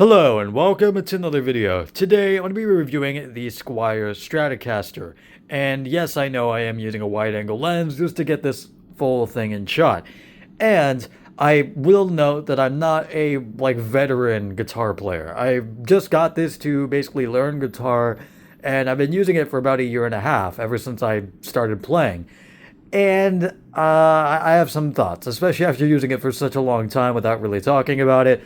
Hello and welcome to another video. Today I'm going to be reviewing the Squier Stratocaster. And yes, I know I am using a wide angle lens just to get this full thing in shot. And I will note that I'm not a veteran guitar player. I just got this to basically learn guitar, and I've been using it for about a year and a half ever since I started playing. And I have some thoughts, especially after using it for such a long time without really talking about it.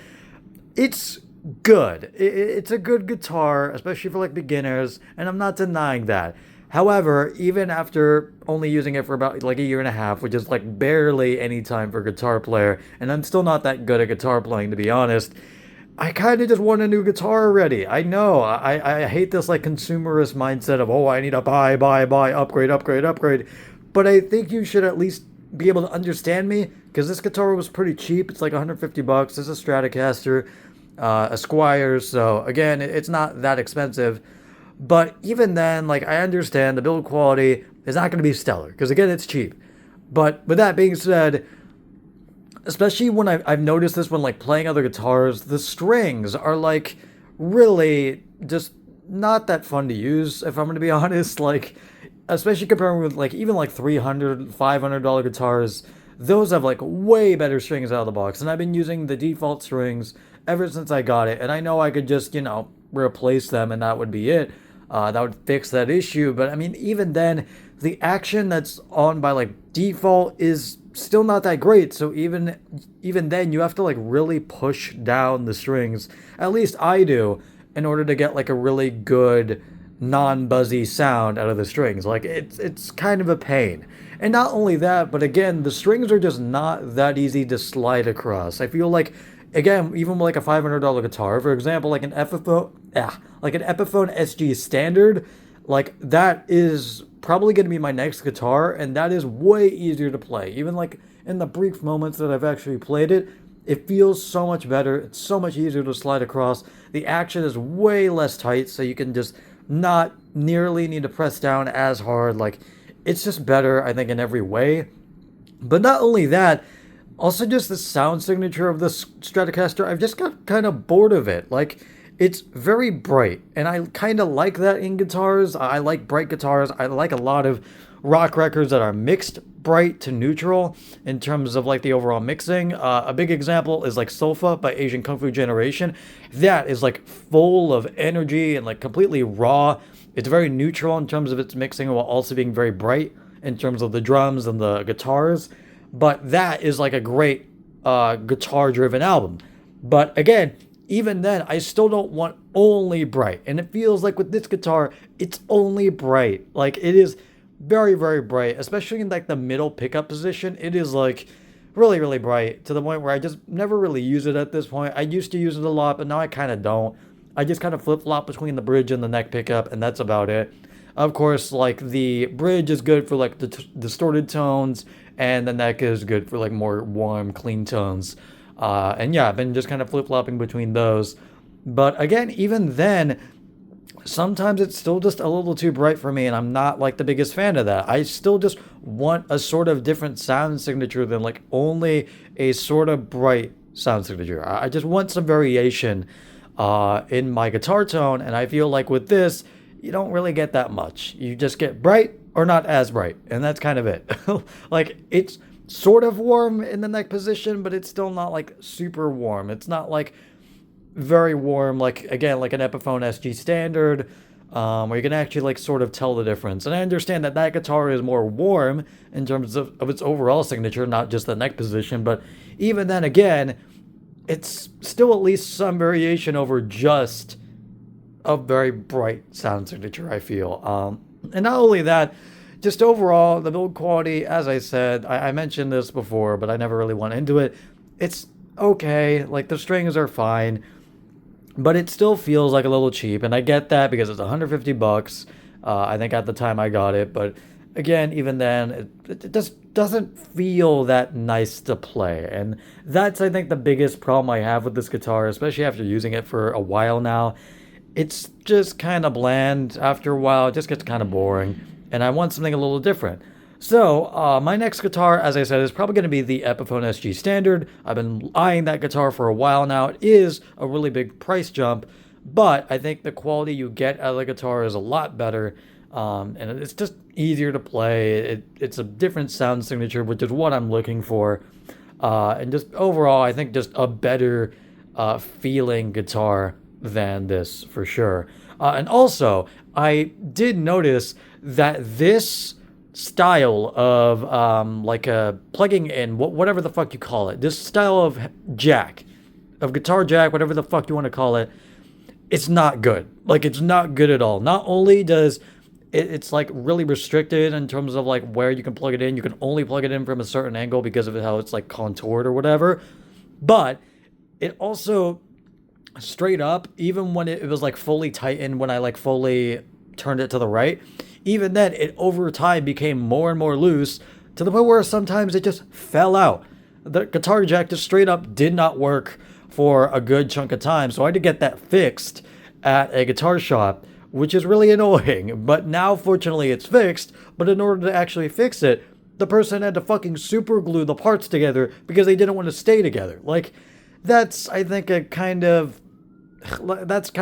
It's good. It's a good guitar, especially for beginners, and I'm not denying that. However, even after only using it for about a year and a half, which is barely any time for a guitar player, and I'm still not that good at guitar playing, to be honest, I kind of just want a new guitar already. I know, I hate this consumerist mindset of, oh, I need to buy, upgrade, upgrade, upgrade. But I think you should at least be able to understand me, because this guitar was pretty cheap. It's like 150 bucks. It's a Stratocaster, a Squier, so again, it's not that expensive. But even then, I understand the build quality is not going to be stellar, because again, it's cheap. But with that being said, especially when I've noticed this when playing other guitars, the strings are really just not that fun to use, if I'm going to be honest. Especially comparing with even $300, $500 guitars, those have way better strings out of the box. And I've been using the default strings ever since I got it, and I know I could just replace them and that would be it. That would fix that issue. But I mean, even then, the action that's on by default is still not that great. So even then, you have to really push down the strings, at least I do, in order to get a really good non-buzzy sound out of the strings. It's kind of a pain. And not only that, but again, the strings are just not that easy to slide across. I feel again, even with a $500 guitar, for example, an Epiphone, an Epiphone SG Standard, that is probably going to be my next guitar, and that is way easier to play. Even in the brief moments that I've actually played it, it feels so much better. It's so much easier to slide across. The action is way less tight, so you can just not nearly need to press down as hard. It's just better, I think, in every way. But not only that, also just the sound signature of this Stratocaster, I've just got kind of bored of it. It's very bright, and I kind of like that in guitars. I like bright guitars. I like a lot of rock records that are mixed bright to neutral in terms of the overall mixing. A big example is Sofa by Asian Kung Fu Generation. That is full of energy and completely raw. It's very neutral in terms of its mixing while also being very bright in terms of the drums and the guitars. But that is a great guitar driven album. But again, even then, I still don't want only bright. And it feels with this guitar, it's only bright. It is very, very bright, especially in the middle pickup position. It is really, really bright to the point where I just never really use it at this point. I used to use it a lot, but now I kind of don't. I just kind of flip-flop between the bridge and the neck pickup, and that's about it. Of course, the bridge is good for the distorted tones, and the neck is good for more warm, clean tones. And yeah, I've been just kind of flip-flopping between those. But again, even then, sometimes it's still just a little too bright for me, and I'm not the biggest fan of that. I still just want a sort of different sound signature than only a sort of bright sound signature. I just want some variation in my guitar tone, and I feel with this, you don't really get that much. You just get bright or not as bright, and that's kind of it. It's sort of warm in the neck position, but it's still not super warm. It's not very warm, again, an Epiphone SG Standard, where you can actually sort of tell the difference. And I understand that guitar is more warm in terms of its overall signature, not just the neck position. But even then, again, it's still at least some variation over just a very bright sound signature, I feel. And not only that, just overall, the build quality, as I said, I mentioned this before, but I never really went into it. It's okay. The strings are fine, but it still feels a little cheap. And I get that because it's 150 bucks. I think at the time I got it. But again, even then, it just doesn't feel that nice to play. And that's, I think, the biggest problem I have with this guitar, especially after using it for a while now. It's just kind of bland after a while. It just gets kind of boring. And I want something a little different. So, my next guitar, as I said, is probably going to be the Epiphone SG Standard. I've been eyeing that guitar for a while now. It is a really big price jump, but I think the quality you get out of the guitar is a lot better, and it's just easier to play. It's a different sound signature, which is what I'm looking for. And just overall, I think just a better feeling guitar than this for sure. And also, I did notice that this style of like a plugging in whatever the fuck you call it, this style of jack, of guitar jack, whatever the fuck you want to call it, it's not good. Like it's not good at all. Not only does it's like really restricted in terms of like where you can plug it in. You can only plug it in from a certain angle because of how it's like contoured or whatever. But it also straight up, even when it was like fully tightened, when I like fully turned it to the right, even then it over time became more and more loose to the point where sometimes it just fell out. The guitar jack just straight up did not work for a good chunk of time. So I had to get that fixed at a guitar shop, which is really annoying. But now, fortunately, it's fixed. But in order to actually fix it, the person had to fucking super glue the parts together because they didn't want to stay together. Like, that's, I think, that's kind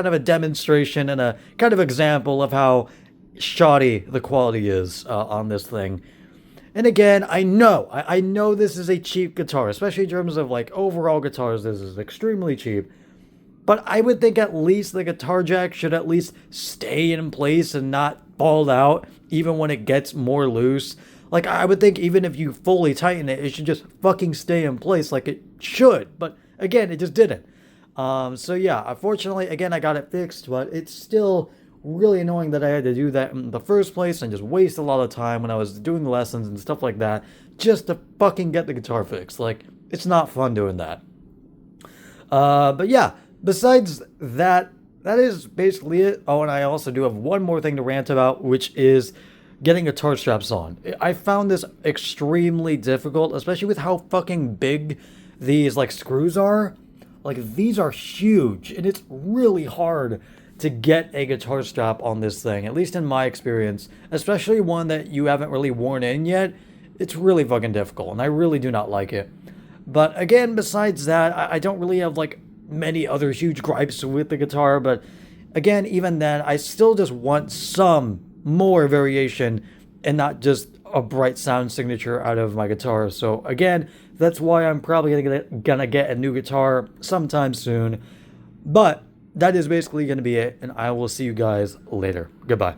of a demonstration and a kind of example of how shoddy the quality is on this thing. And again, I know this is a cheap guitar, especially in terms of like overall guitars. This is extremely cheap. But I would think at least the guitar jack should at least stay in place and not fall out even when it gets more loose. Like, I would think even if you fully tighten it, it should just fucking stay in place like it should. But again, it just didn't. So yeah, unfortunately, again, I got it fixed, but it's still really annoying that I had to do that in the first place and just waste a lot of time when I was doing lessons and stuff like that just to fucking get the guitar fixed. Like, it's not fun doing that. But yeah. Besides that, that is basically it. Oh, and I also do have one more thing to rant about, which is getting guitar straps on. I found this extremely difficult, especially with how fucking big these like screws are. Like these are huge, and it's really hard to get a guitar strap on this thing, at least in my experience, especially one that you haven't really worn in yet. It's really fucking difficult, and I really do not like it. But again, besides that, I don't really have like many other huge gripes with the guitar, but again, even then, I still just want some more variation and not just a bright sound signature out of my guitar. So again, that's why I'm probably gonna get a new guitar sometime soon. But that is basically gonna be it, and I will see you guys later. Goodbye.